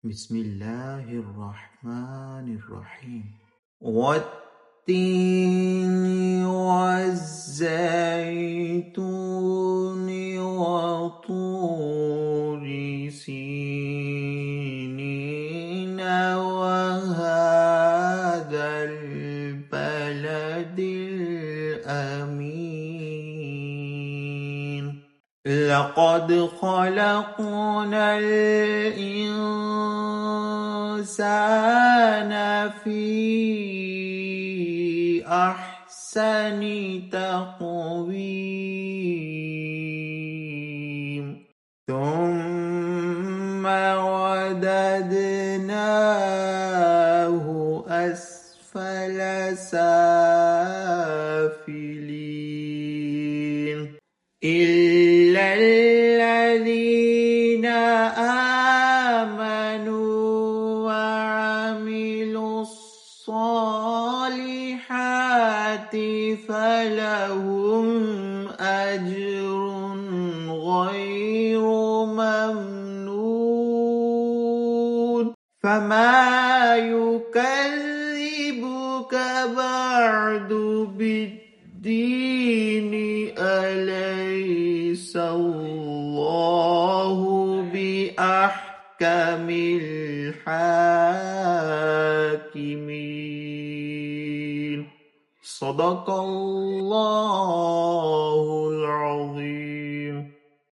بسم الله الرحمن الرحيم والتين والزيتون وطور سينين وهذا البلد الأمين لقد خلقنا الإنسان في أحسن تقويم ثم رددناه أسفل سافلين إلا الذين آمنوا وعملوا الصالحات فلهم أجر غير ممنون فما يكذبك بعد بالدين أليس الله بأحكم الحاكمين صدق الله العظيم